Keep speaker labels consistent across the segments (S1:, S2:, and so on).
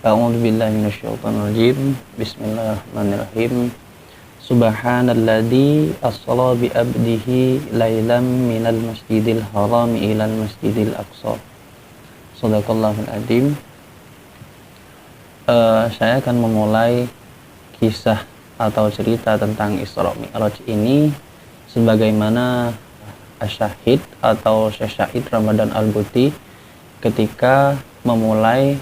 S1: A'udzubillahi minasyaitonirrajim. Bismillahirrahmanirrahim. Subhanalladzi asra bi abdihi lailam minal masjidil haram ilal masjidil aqsa. Shadaqallahul adzim. Saya akan memulai kisah atau cerita tentang Isra Mi'raj ini sebagaimana Asyahid atau Syekh Ramadan Al-Buti ketika memulai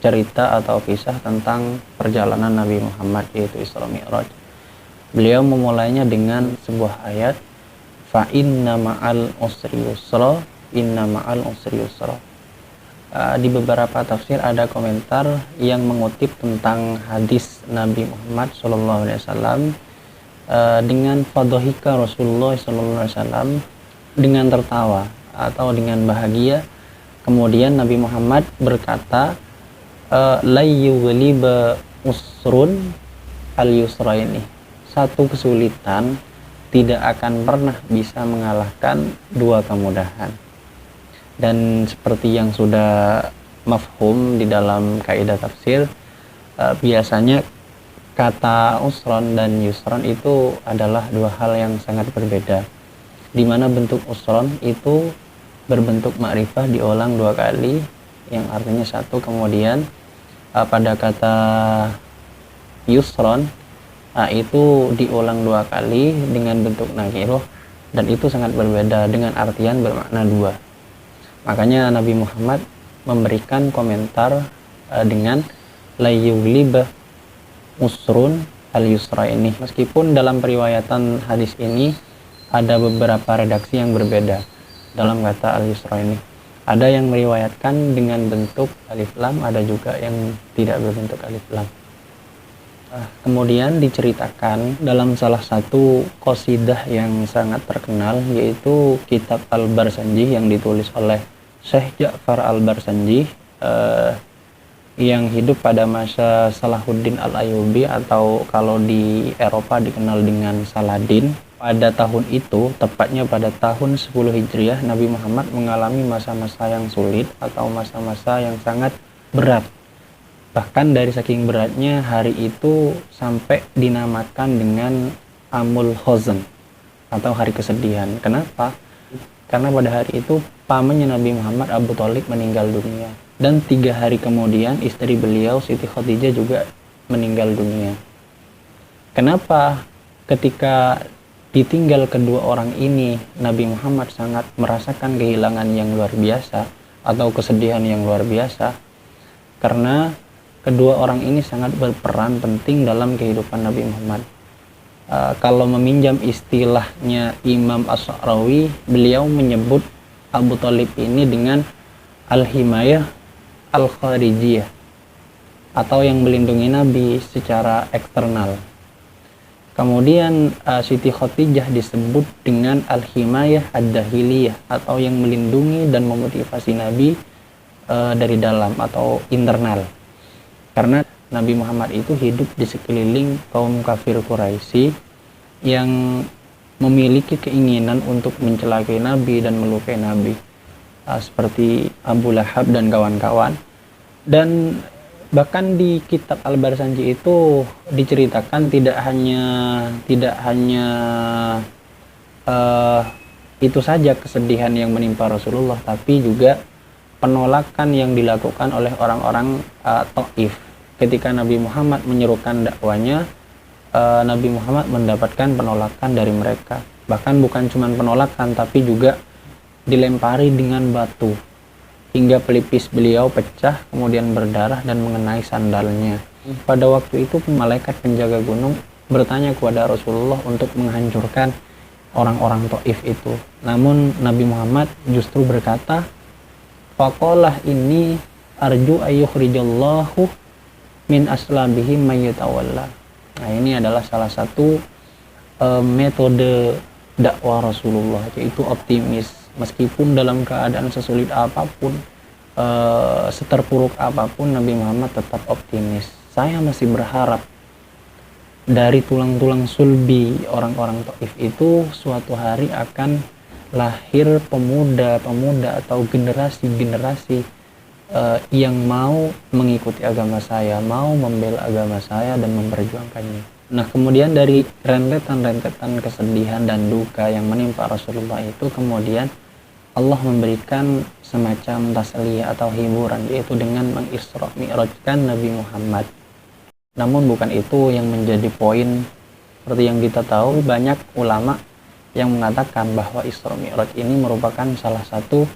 S1: cerita atau kisah tentang perjalanan Nabi Muhammad, yaitu Isra Mi'raj. Beliau memulainya dengan sebuah ayat, fa inna ma'al usri yusra, inna ma'al usri yusra. Di beberapa tafsir ada komentar yang mengutip tentang hadis Nabi Muhammad SAW dengan fadhahika Rasulullah SAW, dengan tertawa atau dengan bahagia. Kemudian Nabi Muhammad berkata, la yughliba usrun al-yusra ini, satu kesulitan tidak akan pernah bisa mengalahkan dua kemudahan. Dan seperti yang sudah mafhum di dalam kaidah tafsir, biasanya kata usron dan yusron itu adalah dua hal yang sangat berbeda, di mana bentuk usron itu berbentuk ma'rifah diulang dua kali yang artinya satu, kemudian pada kata yusron itu diulang dua kali dengan bentuk nakiroh, dan itu sangat berbeda dengan artian bermakna dua. Makanya Nabi Muhammad memberikan komentar dengan la yughliba usrun al-yusra ini, meskipun dalam periwayatan hadis ini ada beberapa redaksi yang berbeda dalam kata al-yusra ini. Ada yang meriwayatkan dengan bentuk alif lam, ada juga yang tidak berbentuk alif lam. Kemudian diceritakan dalam salah satu qasidah yang sangat terkenal, yaitu kitab Al-Barzanji yang ditulis oleh Syekh Ja'far Al-Barzanji yang hidup pada masa Salahuddin Al-Ayyubi, atau kalau di Eropa dikenal dengan Saladin. Pada tahun itu, tepatnya pada tahun 10 Hijriah, Nabi Muhammad mengalami masa-masa yang sulit atau masa-masa yang sangat berat. Bahkan dari saking beratnya, hari itu sampai dinamakan dengan Amul Huzn atau hari kesedihan. Kenapa? Karena pada hari itu pamannya Nabi Muhammad, Abu Thalib, meninggal dunia. Dan 3 hari kemudian istri beliau, Siti Khadijah, juga meninggal dunia. Kenapa ketika ditinggal kedua orang ini, Nabi Muhammad sangat merasakan kehilangan yang luar biasa atau kesedihan yang luar biasa? Karena kedua orang ini sangat berperan penting dalam kehidupan Nabi Muhammad. Kalau meminjam istilahnya Imam Ash-Sha'rawi, beliau menyebut Abu Thalib ini dengan al-himayah al-kharijiyah, atau yang melindungi Nabi secara eksternal. Kemudian Siti Khadijah disebut dengan al-himayah ad-dahiliyah, atau yang melindungi dan memotivasi Nabi dari dalam atau internal. Karena Nabi Muhammad itu hidup di sekeliling kaum kafir Quraisy yang memiliki keinginan untuk mencelakai Nabi dan melukai Nabi, seperti Abu Lahab dan kawan-kawan. Dan bahkan di kitab Al-Barzanji itu diceritakan tidak hanya itu saja kesedihan yang menimpa Rasulullah, tapi juga penolakan yang dilakukan oleh orang-orang Taif. Ketika Nabi Muhammad menyerukan dakwanya, Nabi Muhammad mendapatkan penolakan dari mereka. Bahkan bukan cuma penolakan, tapi juga dilempari dengan batu hingga pelipis beliau pecah, kemudian berdarah dan mengenai sandalnya. Pada waktu itu malaikat penjaga gunung bertanya kepada Rasulullah untuk menghancurkan orang-orang Taif itu. Namun Nabi Muhammad justru berkata, faqalah ini arju ayyukhrijallahu min aslabihim mayyatawalla. Nah, ini adalah salah satu metode dakwah Rasulullah, yaitu optimis. Meskipun dalam keadaan sesulit apapun, seterpuruk apapun, Nabi Muhammad tetap optimis. Saya masih berharap dari tulang-tulang sulbi orang-orang Taif itu suatu hari akan lahir pemuda-pemuda atau generasi-generasi yang mau mengikuti agama saya, mau membela agama saya dan memperjuangkannya. Nah, kemudian dari rentetan-rentetan kesedihan dan duka yang menimpa Rasulullah itu, kemudian Allah memberikan semacam tasliyah atau hiburan, yaitu dengan mengisra mi'rajkan Nabi Muhammad. Namun bukan itu yang menjadi poin. Seperti yang kita tahu, banyak ulama yang mengatakan bahwa Isra Mi'raj ini merupakan salah satu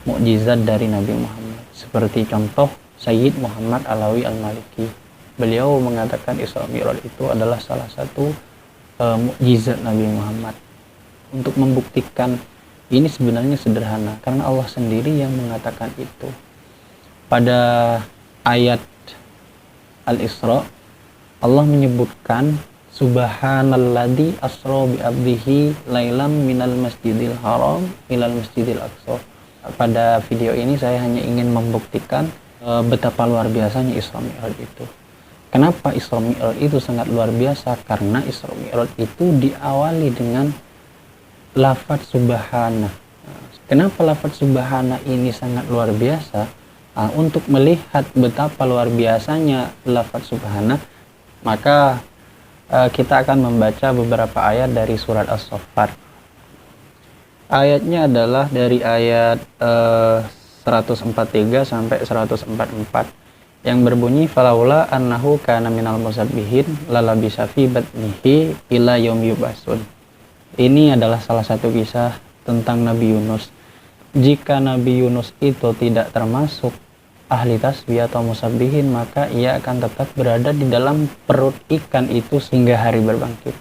S1: mukjizat dari Nabi Muhammad. Seperti contoh Sayyid Muhammad Alawi Al-Maliki. Beliau mengatakan Isra Mi'raj itu adalah salah satu mukjizat Nabi Muhammad. Untuk membuktikan ini sebenarnya sederhana, karena Allah sendiri yang mengatakan itu. Pada ayat Al-Isra, Allah menyebutkan Subhanalladzi asra bi abdihi lailam minal masjidil haram ilal masjidil aqsa. Pada video ini saya hanya ingin membuktikan betapa luar biasanya Isra Mi'raj itu. Kenapa Isra Mi'raj itu sangat luar biasa? Karena Isra Mi'raj itu diawali dengan lafaz subhana. Kenapa lafaz subhana ini sangat luar biasa? Untuk melihat betapa luar biasanya lafaz subhana, maka kita akan membaca beberapa ayat dari surat As-Saffat. Ayatnya adalah dari ayat 143 sampai 144 yang berbunyi falaula annahu kana minal musabbihin lalabisa fi batnihi ila yaum yub'atsun. Ini adalah salah satu kisah tentang Nabi Yunus. Jika Nabi Yunus itu tidak termasuk ahli tasbih atau musabbihin, maka ia akan tetap berada di dalam perut ikan itu sehingga hari berbangkit.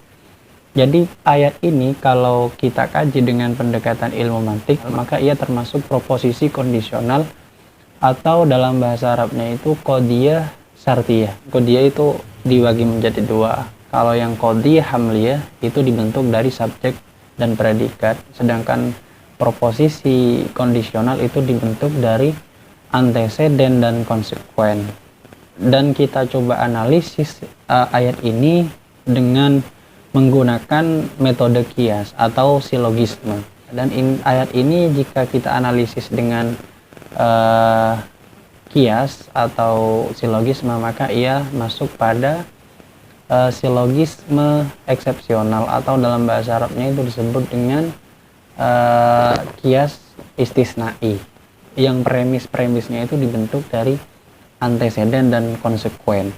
S1: Jadi ayat ini kalau kita kaji dengan pendekatan ilmu mantik, maka ia termasuk proposisi kondisional atau dalam bahasa Arabnya itu qadiyah syartiyah. Qadiyah itu dibagi menjadi dua. Kalau yang qadiyah hamliyah itu dibentuk dari subjek dan predikat, sedangkan proposisi kondisional itu dibentuk dari anteseden dan konsekuen. Dan kita coba analisis ayat ini dengan menggunakan metode kias atau silogisme. Dan ayat ini jika kita analisis dengan kias atau silogisme, maka ia masuk pada silogisme eksepsional, atau dalam bahasa Arabnya itu disebut dengan kias istisnai, yang premis-premisnya itu dibentuk dari anteseden dan konsekuen.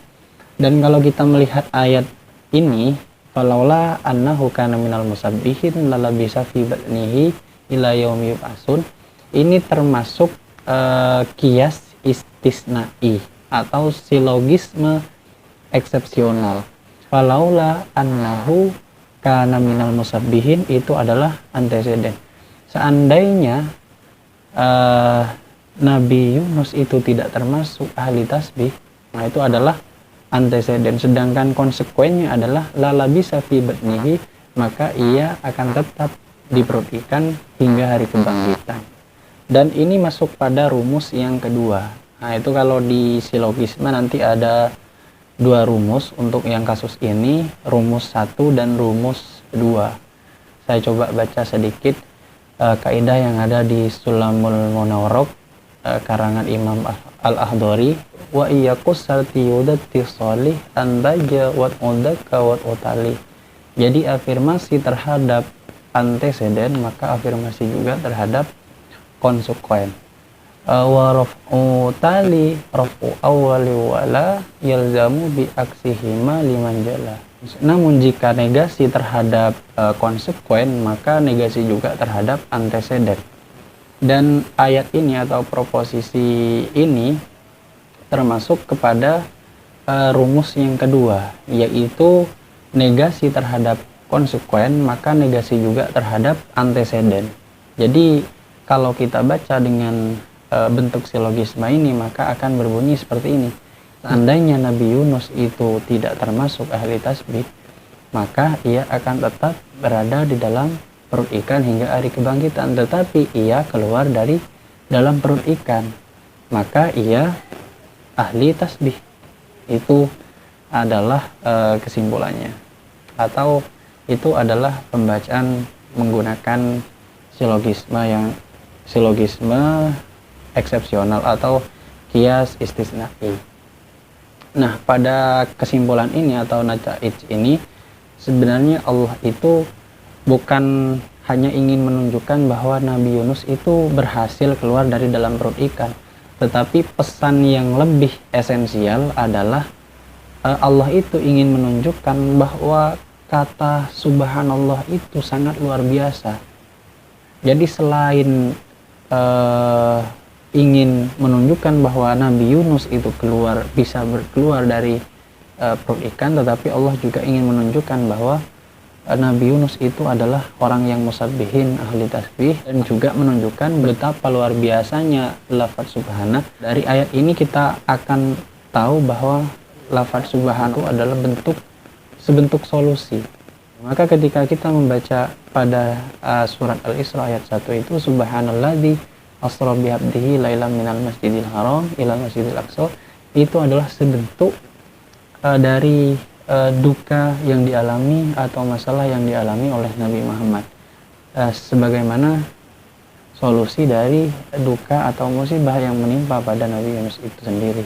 S1: Dan kalau kita melihat ayat ini, falaula annahu kana minal musabbihin lalabisa fi batnihi ila yaumi yub'atsun, ini termasuk kias istisnai atau silogisme eksepsional. Falaula annahu kana minal musabbihin itu adalah anteseden. Seandainya Nabi Yunus itu tidak termasuk ahli tasbih, nah itu adalah anteseden. Sedangkan konsekuennya adalah lalabisa fi batnihi, maka ia akan tetap di perut ikan hingga hari kebangkitan. Dan ini masuk pada rumus yang kedua. Nah itu kalau di silogisme nanti ada dua rumus untuk yang kasus ini, rumus 1 dan rumus 2. Saya coba baca sedikit kaidah yang ada di Sulamul Munawwarok karangan Imam Al-Ahdari. Wa iyaqus sartiyudati sholih antaja wat udaka wat utali. Jadi afirmasi terhadap anteseden, maka afirmasi juga terhadap konsekuen. Wa raf'u tali raf'u awwali wala yalzamu bi aksihima liman jala. Namun jika negasi terhadap konsekuen, maka negasi juga terhadap anteseden. Dan ayat ini atau proposisi ini termasuk kepada rumus yang kedua, yaitu negasi terhadap konsekuen, maka negasi juga terhadap anteseden. Jadi kalau kita baca dengan bentuk silogisme ini, maka akan berbunyi seperti ini. Seandainya Nabi Yunus itu tidak termasuk ahli tasbih, maka ia akan tetap berada di dalam perut ikan hingga hari kebangkitan. Tetapi ia keluar dari dalam perut ikan, maka ia ahli tasbih. Itu adalah kesimpulannya, atau itu adalah pembacaan menggunakan silogisme eksepsional atau qiyas istisna'i. Nah, pada kesimpulan ini atau nataij ini, sebenarnya Allah itu bukan hanya ingin menunjukkan bahwa Nabi Yunus itu berhasil keluar dari dalam perut ikan, tetapi pesan yang lebih esensial adalah Allah itu ingin menunjukkan bahwa kata subhanallah itu sangat luar biasa. Jadi selain ingin menunjukkan bahwa Nabi Yunus itu bisa keluar dari perut ikan, tetapi Allah juga ingin menunjukkan bahwa Nabi Yunus itu adalah orang yang musabbihin, ahli tasbih, dan juga menunjukkan betapa luar biasanya lafaz subhana. Dari ayat ini kita akan tahu bahwa lafaz subhana itu adalah sebentuk solusi. Maka ketika kita membaca pada surat Al-Isra ayat 1 itu, subhanalladzi asra bi'abdihi lailan minal masjidil haram ilal masjidil aqsa, itu adalah sebentuk dari duka yang dialami atau masalah yang dialami oleh Nabi Muhammad, sebagaimana solusi dari duka atau musibah yang menimpa pada Nabi Yunus itu sendiri.